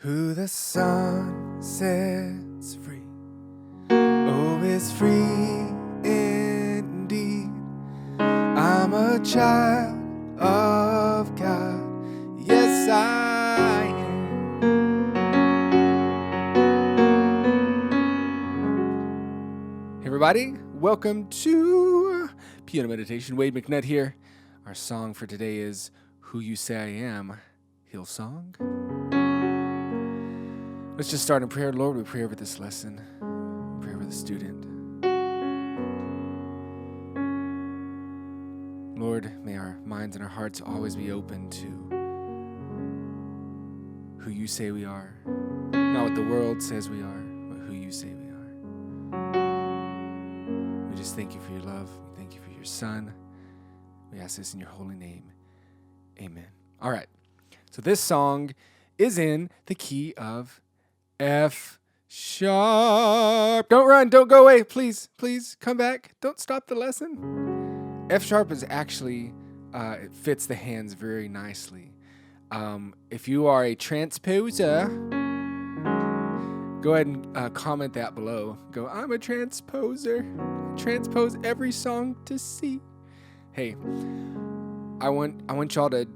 Who the sun sets free, oh, is free indeed. I'm a child of God, yes I am. Hey everybody, welcome to Piano Meditation. Wade McNutt here. Our song for today is Who You Say I Am, Hillsong. Let's just start in prayer. Lord, we pray over this lesson. Pray over the student. Lord, may our minds and our hearts always be open to who you say we are. Not what the world says we are, but who you say we are. We just thank you for your love. We thank you for your Son. We ask this in your holy name. Amen. All right. So this song is in the key of F sharp. Don't run. Don't go away. Please, please come back. Don't stop the lesson. F sharp is actually, it fits the hands very nicely. If you are a transposer, go ahead and comment that below. Go, I'm a transposer. Transpose every song to C. Hey, I want y'all to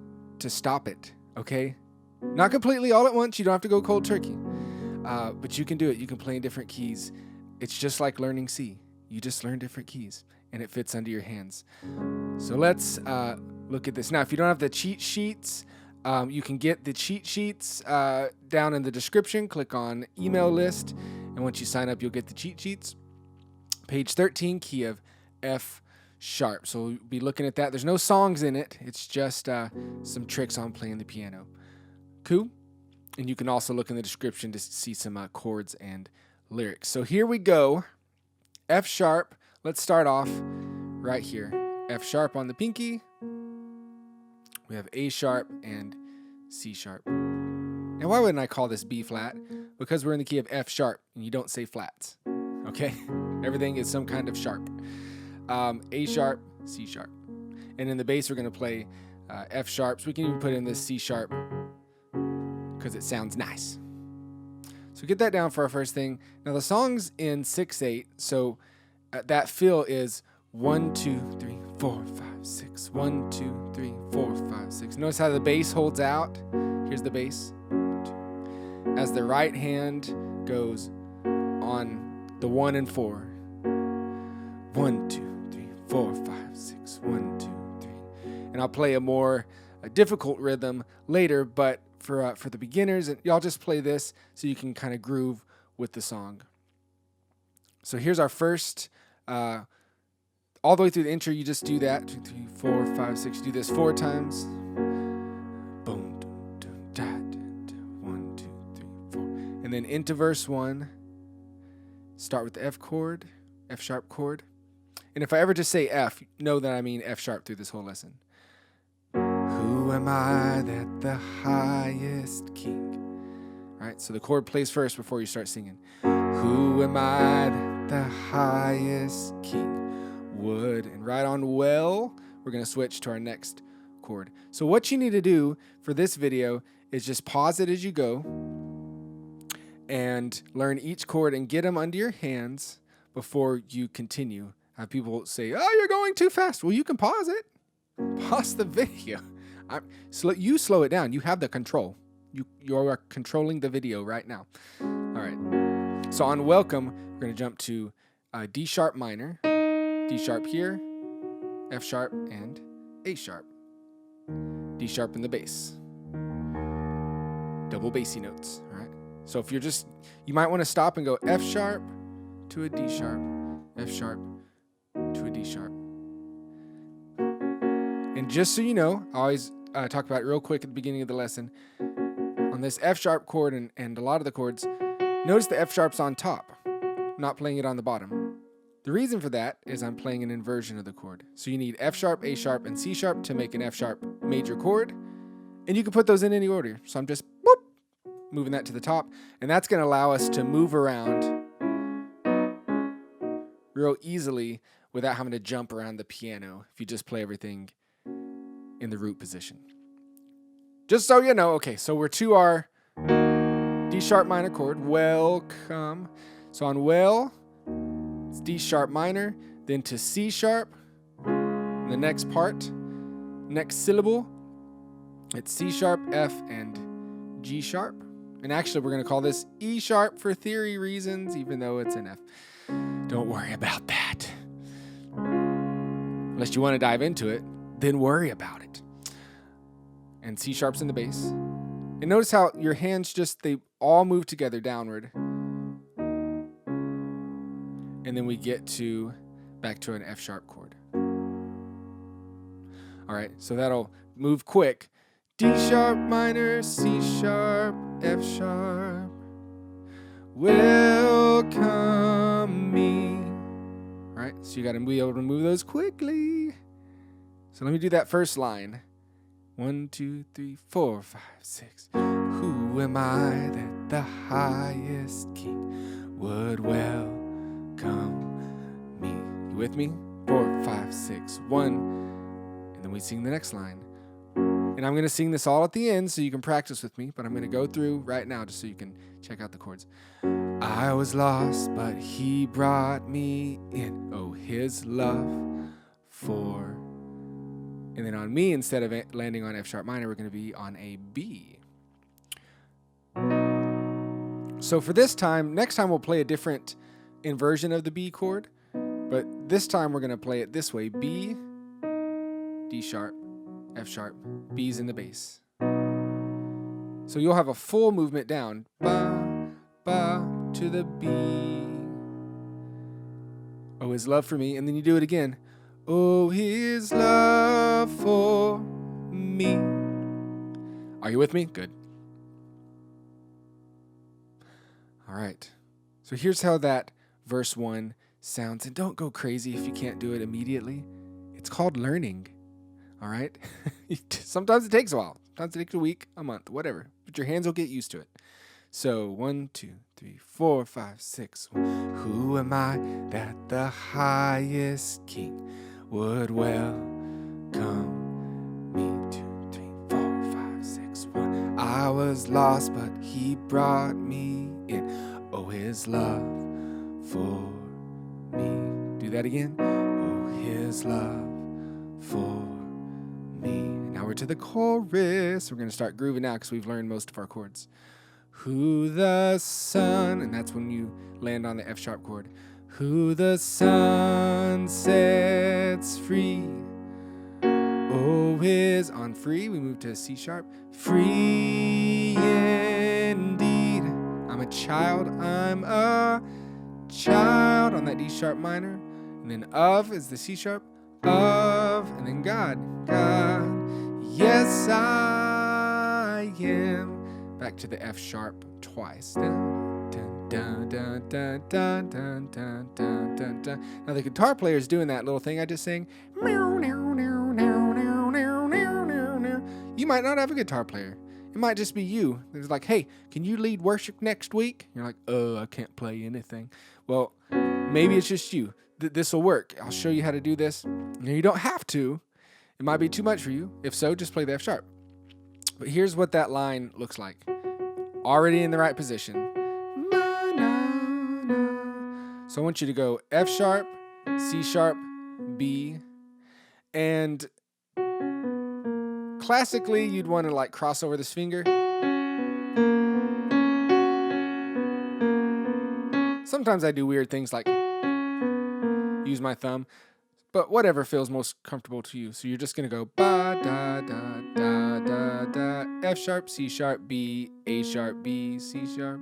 stop it, okay? Not completely all at once. You don't have to go cold turkey. But you can do it. You can play in different keys. It's just like learning C. You just learn different keys, and it fits under your hands. So let's look at this. Now, if you don't have the cheat sheets, you can get the cheat sheets down in the description. Click on email list, and once you sign up, you'll get the cheat sheets. Page 13, key of F sharp. So we'll be looking at that. There's no songs in it. It's just some tricks on playing the piano. Cool? And you can also look in the description to see some chords and lyrics. So here we go. F sharp. Let's start off right here. F sharp on the pinky. We have A sharp and C sharp. And why wouldn't I call this B flat? Because we're in the key of F sharp and you don't say flats. Okay? Everything is some kind of sharp. A sharp, C sharp. And in the bass we're going to play F sharps. We can even put in this C sharp because it sounds nice. So get that down for our first thing. Now the song's in 6/8, so that feel is 1, 2, 3, 4, 5, 6. 1, 2, 3, 4, 5, 6. Notice how the bass holds out. Here's the bass. As the right hand goes on the 1 and 4. 1, 2, 3, 4, 5, 6. 1, 2, 3. And I'll play a more difficult rhythm later, but for the beginners, and y'all just play this so you can kind of groove with the song. So here's our first, all the way through the intro, you just do that. 2, 3, 4, 5, 6. You do this 4 times. Boom, dum, dum, da, da, da. 1, 2, 3, 4. And then into verse 1, start with the F chord, F sharp chord. And if I ever just say F, know that I mean F sharp through this whole lesson. Who am I that the highest king? All right, so the chord plays first before you start singing. Who am I that the highest king would? And right on well, we're going to switch to our next chord. So what you need to do for this video is just pause it as you go and learn each chord and get them under your hands before you continue. Have people say, oh, you're going too fast. Well, you can pause it. Pause the video. You slow it down. You have the control. You are controlling the video right now. All right. So on welcome, we're going to jump to D sharp minor, D sharp here, F sharp, and A sharp. D sharp in the bass. Double bassy notes. All right. So if you might want to stop and go F sharp to a D sharp, F sharp to a D sharp. And just so you know, I always talk about it real quick at the beginning of the lesson. On this F sharp chord and a lot of the chords, notice the F sharp's on top, not playing it on the bottom. The reason for that is I'm playing an inversion of the chord. So you need F sharp, A sharp, and C sharp to make an F sharp major chord. And you can put those in any order. So I'm just moving that to the top. And that's going to allow us to move around real easily without having to jump around the piano if you just play everything in the root position. Just so you know, okay, so we're to our D sharp minor chord, welcome. So on well, it's D sharp minor, then to C sharp, the next part, next syllable, it's C sharp, F, and G sharp. And actually, we're going to call this E sharp for theory reasons, even though it's an F. Don't worry about that. Unless you want to dive into it, then worry about it. And C sharp's in the bass. And notice how your hands they all move together downward. And then we get back to an F sharp chord. All right, so that'll move quick. D sharp minor, C sharp, F sharp. Welcome me. All right, so you got to be able to move those quickly. So let me do that first line. 1, 2, 3, 4, 5, 6. Who am I that the highest king would welcome me? You with me? 4, 5, 6, 1. And then we sing the next line. And I'm going to sing this all at the end so you can practice with me, but I'm going to go through right now just so you can check out the chords. I was lost, but he brought me in. Oh, his love for... And then on me, instead of landing on F sharp minor, we're going to be on a B. So for this time, next time we'll play a different inversion of the B chord, but this time we're going to play it this way. B, D sharp, F sharp, B's in the bass. So you'll have a full movement down. Ba, ba, to the B. Oh, his love for me. And then you do it again. Oh, his love for me. Are you with me? Good. All right. So here's how that verse 1 sounds. And don't go crazy if you can't do it immediately. It's called learning. All right? Sometimes it takes a while. Sometimes it takes a week, a month, whatever. But your hands will get used to it. So 1, 2, 3, 4, 5, 6. Who am I that the highest king would welcome me? 2, 3, 4, 5, 6, 1. I was lost, but he brought me in. Oh, his love for me. Do that again. Oh, his love for me. Now we're to the chorus. We're going to start grooving now because we've learned most of our chords. Who the Son, and that's when you land on the F sharp chord. Who the Son sets free. Oh, is on free. We move to C sharp. Free indeed. I'm a child on that D sharp minor. And then of is the C sharp. Of, and then God. Yes, I am. Back to the F sharp twice. Dun, dun, dun, dun, dun, dun, dun, dun, dun, dun, dun. Now the guitar player is doing that little thing I just sang. You might not have a guitar player. It might just be you. It's like, hey, can you lead worship next week? You're like, I can't play anything. Well, maybe it's just you. This will work. I'll show you how to do this. Now, you don't have to. It might be too much for you. If so, just play the F sharp. But here's what that line looks like. Already in the right position. So I want you to go F sharp, C sharp, B. And classically, you'd want to cross over this finger. Sometimes I do weird things like use my thumb, but whatever feels most comfortable to you. So you're just going to go ba, da, da, da, da, da, F sharp, C sharp, B, A sharp, B, C sharp.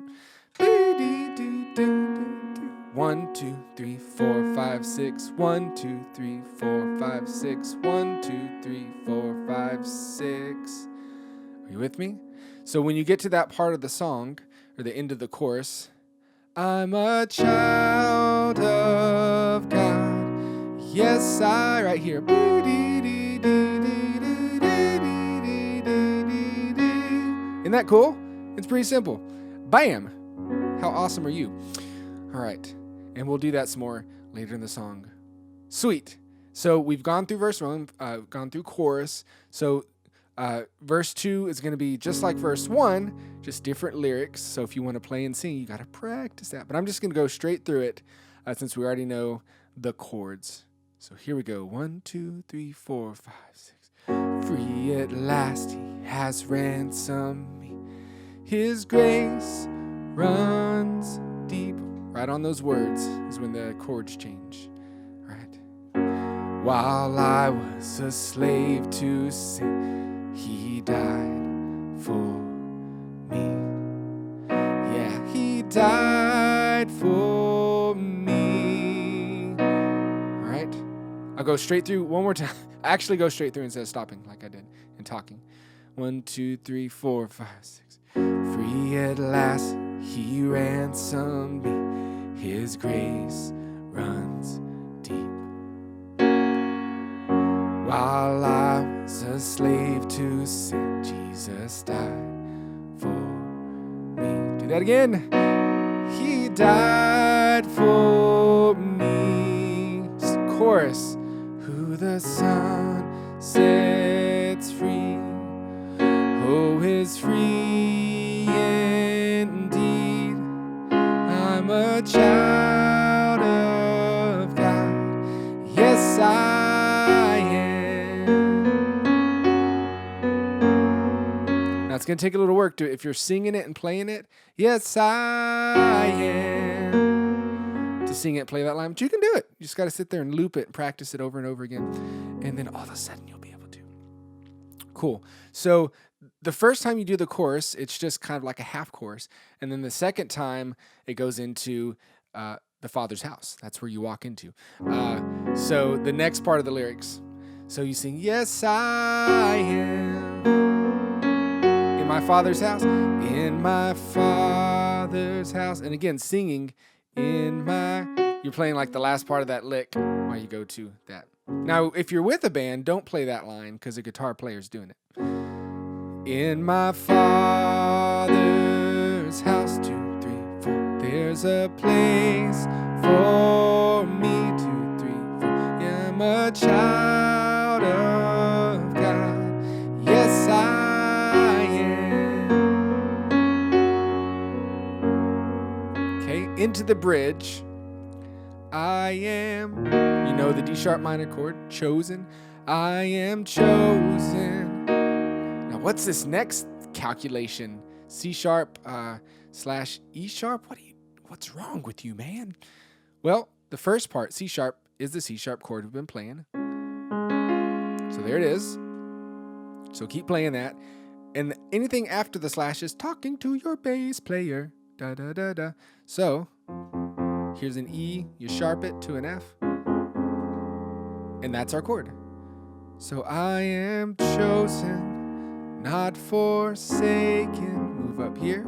1, 2, 3, 4, 5, 6. 1, 2, 3, 4, 5, 6. 1, 2, 3, 4, 5, 6. Are you with me? So when you get to that part of the song, or the end of the chorus, I'm a child of God. Yes, I, right here. Isn't that cool? It's pretty simple. Bam! How awesome are you? All right. And we'll do that some more later in the song. Sweet. So we've gone through verse 1, gone through chorus. So Verse 2 is going to be just like verse 1, just different lyrics. So if you want to play and sing, you got to practice that. But I'm just going to go straight through it since we already know the chords. So here we go. 1, 2, 3, 4, 5, 6. Free at last, he has ransomed me. His grace runs deep. Right on those words is when the chords change. Right. While I was a slave to sin, he died for me. Yeah, he died for me. All right. I'll go straight through one more time. I actually go straight through instead of stopping like I did and talking. 1, 2, 3, 4, 5, 6. Free at last, he ransomed me. His grace runs deep. While I was a slave to sin, Jesus died for me. Do that again. He died for me. Chorus. Who the Son sets free, oh, is free indeed. I'm a child of God. Yes, I am. Now it's going to take a little work to if you're singing it and playing it. Yes, I am. To sing it, play that line, but you can do it. You just got to sit there and loop it and practice it over and over again. And then all of a sudden you'll be able to. Cool. So the first time you do the chorus, it's just kind of like a half chorus. And then the second time it goes into the Father's house. That's where you walk into. So the next part of the lyrics. So you sing, yes, I am in my Father's house, in my Father's house. And again, singing you're playing like the last part of that lick while you go to that. Now, if you're with a band, don't play that line because the guitar player's doing it. In my Father's house, 2, 3, 4. There's a place for me, 2, 3, 4. Yeah, I'm a child of God. Yes, I am. Okay, into the bridge. I am, you know the D sharp minor chord, chosen. I am chosen. Now what's this next calculation? C sharp slash E sharp? What's wrong with you, man? Well, the first part, C sharp, is the C sharp chord we've been playing. So there it is. So keep playing that. And anything after the slash is talking to your bass player. Da da da da. So here's an E, you sharp it to an F, and that's our chord. So I am chosen, not forsaken. Move up here.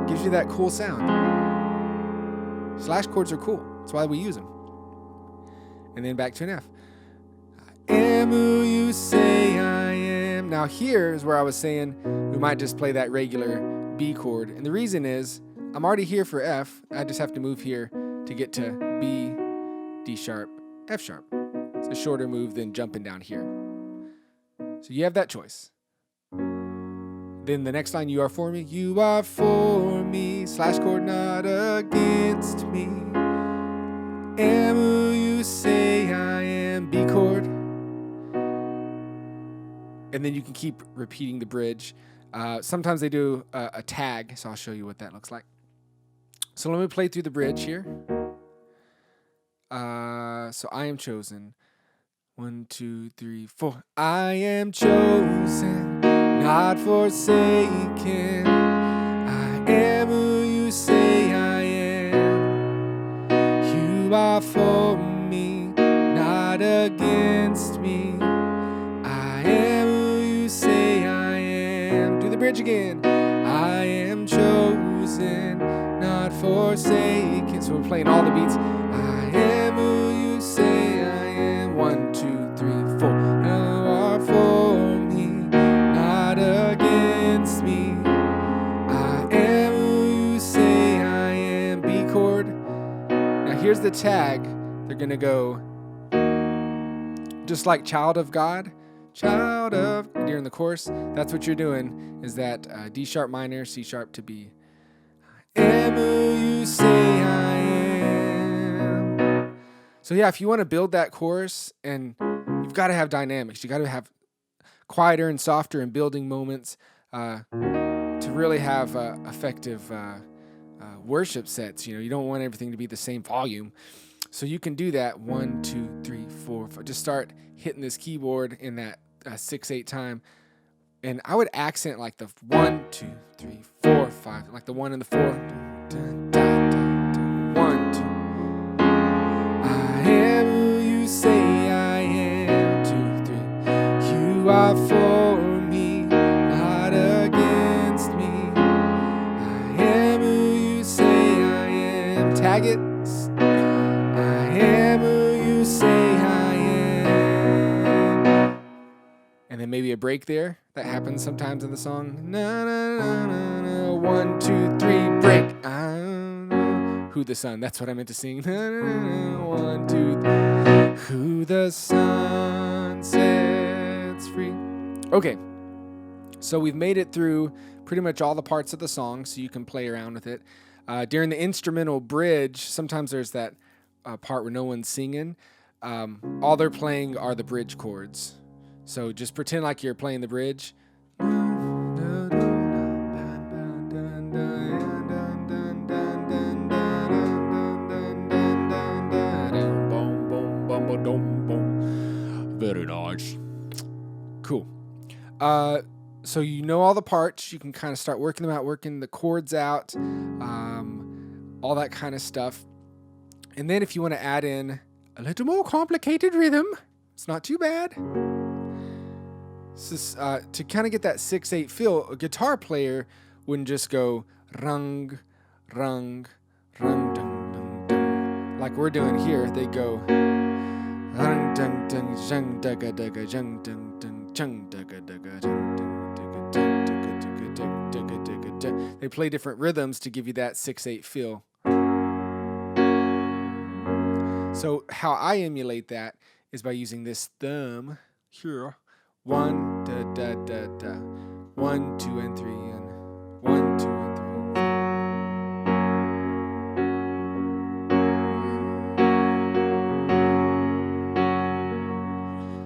Gives you that cool sound. Slash chords are cool. That's why we use them. And then back to an F. I am who you say I am. Now here is where I was saying we might just play that regular B chord. And the reason is I'm already here for F. I just have to move here to get to B, D sharp, F sharp. It's a shorter move than jumping down here. So you have that choice. Then the next line, you are for me. You are for me. Slash chord, not against me. Am who you say I am. B chord. And then you can keep repeating the bridge. Sometimes they do a tag, so I'll show you what that looks like. So let me play through the bridge here. So I am chosen. 1, 2, 3, 4. I am chosen, not forsaken. I am who you say I am. You are for me, not against me. I am who you say I am. Do the bridge again. I am chosen, not forsaken. So we're playing all the beats. I am who you say I am. 1, 2, 3, 4. You are for me, not against me. I am who you say I am. B chord. Now here's the tag. They're gonna go just like child of God, child of, during the chorus, that's what you're doing, is that D sharp minor, C sharp to B. I am who you say I am. So yeah, if you want to build that chorus, and you've got to have dynamics, you got to have quieter and softer and building moments to really have effective worship sets. You don't want everything to be the same volume. So you can do that 1, 2, 3, 4, 5. Just start hitting this keyboard in that 6/8 time. And I would accent like the 1, 2, 3, 4, 5, like the 1 and the 4. 1, 2. I am who you say I am. 2, 3. You are for me, not against me. I am who you say I am. Tag it. I am who you say I am. And then maybe a break there. That happens sometimes in the song. Na, na, na, na, na. 1, 2, 3, break. Who the sun. That's what I meant to sing. Na, na, na, na. 1, 2, 3. Who the sun sets free. Okay. So we've made it through pretty much all the parts of the song, so you can play around with it. During the instrumental bridge, sometimes there's that part where no one's singing. All they're playing are the bridge chords. So just pretend like you're playing the bridge. Very nice. Cool. So you know all the parts. You can kind of start working them out, working the chords out, all that kind of stuff. And then if you want to add in a little more complicated rhythm, it's not too bad. To kind of get that 6/8 feel, a guitar player wouldn't just go rung, rung, rung, dung, dung, dung, like we're doing here. They go rung, dung, dung, jung, dugga, dugga, jung, dung, dung, jung, dugga, dugga, jung, dung, dugga, dung, dugga, dugga, dung, dugga, dugga, dung. They play different rhythms to give you that 6/8 feel. So how I emulate that is by using this thumb here. 1, da, da, da, da. 1, 2, and 3, and 1, 2, and 3.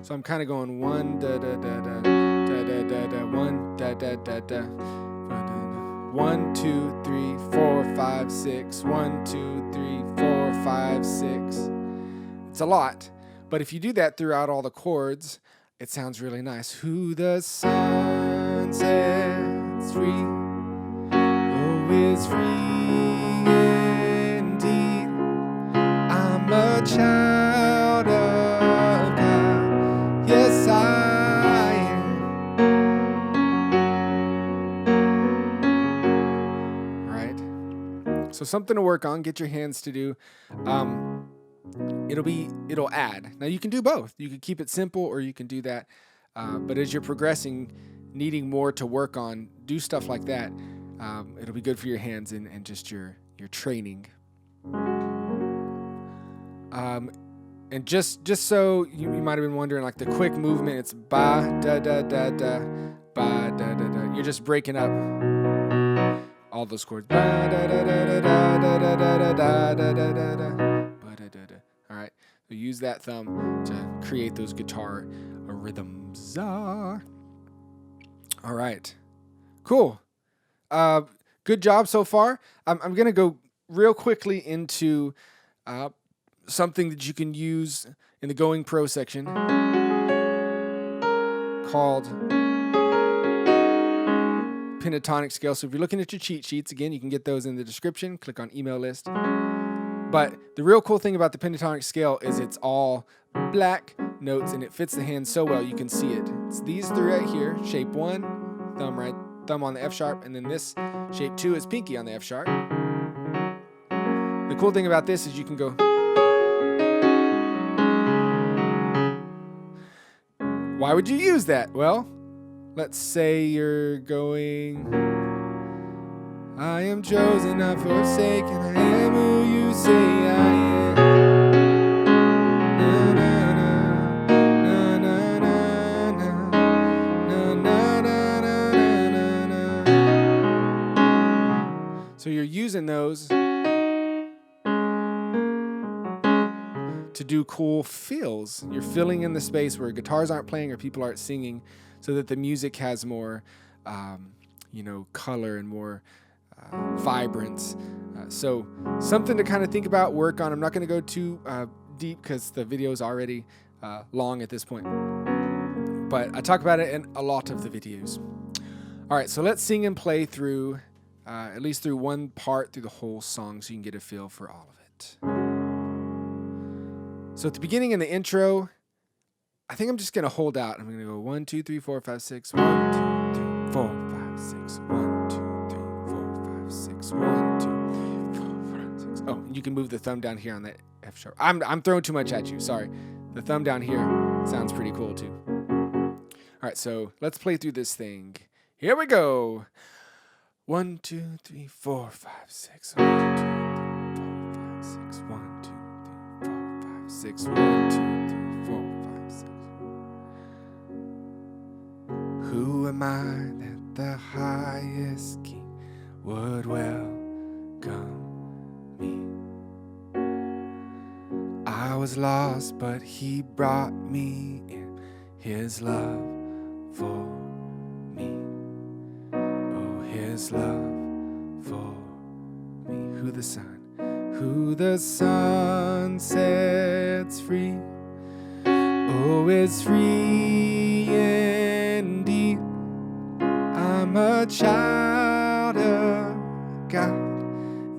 So I'm kind of going 1, da, da, da, da, da, da, da, da, 1, da, da, da, da. 1, 2, 3, 4, 5, 6. 1, 2, 3, 4, 5, 6. It's a lot, but if you do that throughout all the chords, it sounds really nice. Who the sun sets free, oh, is free indeed. I'm a child of God. Yes, I am. Right? So something to work on. Get your hands to do. It'll add. Now you can do both. You can keep it simple, or you can do that. But as you're progressing, needing more to work on, do stuff like that. It'll be good for your hands and just your training. And just so you might have been wondering, like the quick movement, it's ba da da da da, ba da da da. You're just breaking up all those chords. Ba da da da da da da da da da da da da da. All right, so use that thumb to create those guitar rhythms. All right, cool. Good job so far. I'm gonna go real quickly into something that you can use in the Going Pro section called pentatonic scale. So if you're looking at your cheat sheets, again, you can get those in the description. Click on email list. But the real cool thing about the pentatonic scale is it's all black notes and it fits the hand so well you can see it. It's these three right here, shape 1, thumb on the F sharp, and then this shape 2 is pinky on the F sharp. The cool thing about this is you can go. Why would you use that? Well, let's say you're going, I am chosen, not forsaken, I am who you say I am. Na, na, na, na, na, na, So you're using those to do cool fills. You're filling in the space where guitars aren't playing or people aren't singing, so that the music has more, color and more vibrance. So something to kind of think about, work on. I'm not going to go too deep because the video is already long at this point. But I talk about it in a lot of the videos. All right, so let's sing and play through, at least through one part through the whole song so you can get a feel for all of it. So at the beginning in the intro, I think I'm just going to hold out. I'm going to go 1, 2, 3, 4, 5, 6. 1, 2, 3, 4, 5, 6. 1, 2, 3, 4, 5, 6. 1, 2, 3, 4, 5, 6. Oh, you can move the thumb down here on that F sharp. I'm throwing too much at you. Sorry. The thumb down here sounds pretty cool too. All right, so let's play through this thing. Here we go. 1, 2, 3, 4, 5, 6. 1, 2, 3, 4, 5, 6. 1, 2, 3, 4, 5, 6. 1, 2, 3, 4, 5, 6. Who am I that the highest King would welcome me? I was lost, but he brought me in his love for me. Oh, his love for me. Who the Son sets free, oh, is free indeed. I'm a child of God,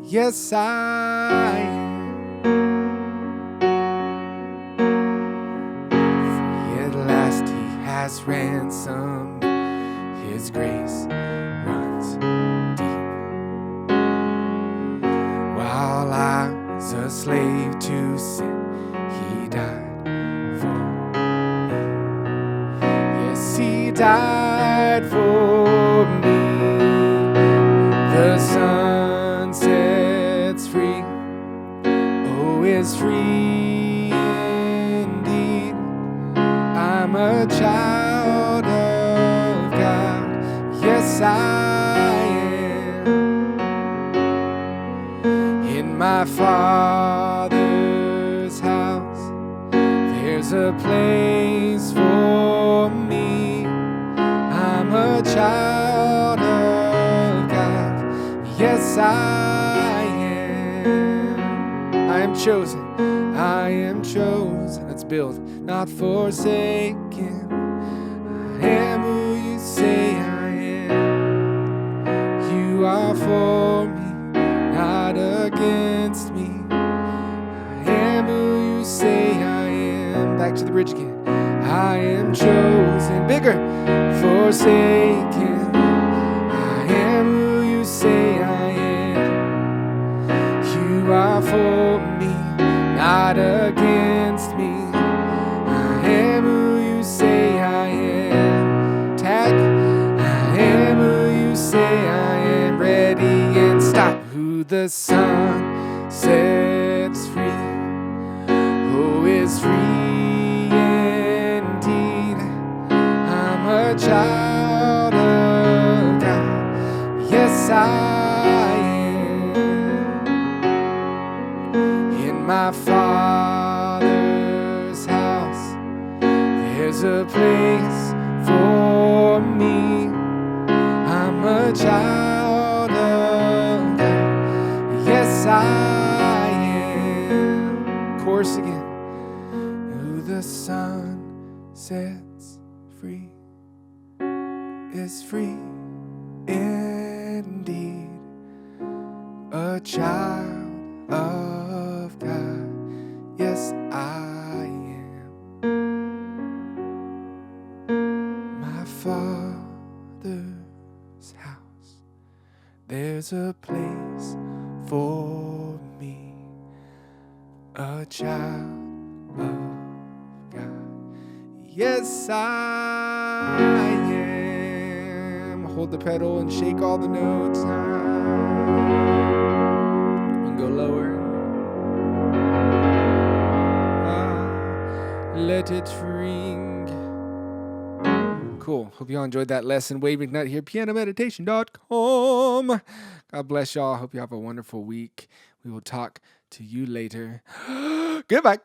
yes I am. Has ransomed, his grace runs deep. While I was a slave to sin, he died for me. Yes, he died for me. The Son sets free, oh, is free indeed. I'm a child of God, yes I am. In my Father's house, there's a place for me. I'm a child of God, yes I am. I am chosen, I am chosen. Let's build. Not forsaken, I am who you say I am. You are for me, not against me. I am who you say I am. Back to the bridge again. I am chosen, bigger, forsaken. I am who you say I am. You are for me, not against me. I am who you say I am. Tag. I am who you say I am. Ready and stop. Who the Son sets free, who is free indeed. I'm a child of God, yes I am. In my Father's house, there's a place for me. I'm a child of God, yes I am. Chorus again. Who the Son sets free is free indeed. A child of God, yes I am. My Father's house, there's a place for me. A child of God, yes I am. Hold the pedal and shake all the notes. And go lower. Let it ring. Cool. Hope y'all enjoyed that lesson. Wade McNutt here, pianomeditation.com. God bless y'all. Hope you have a wonderful week. We will talk to you later. Goodbye.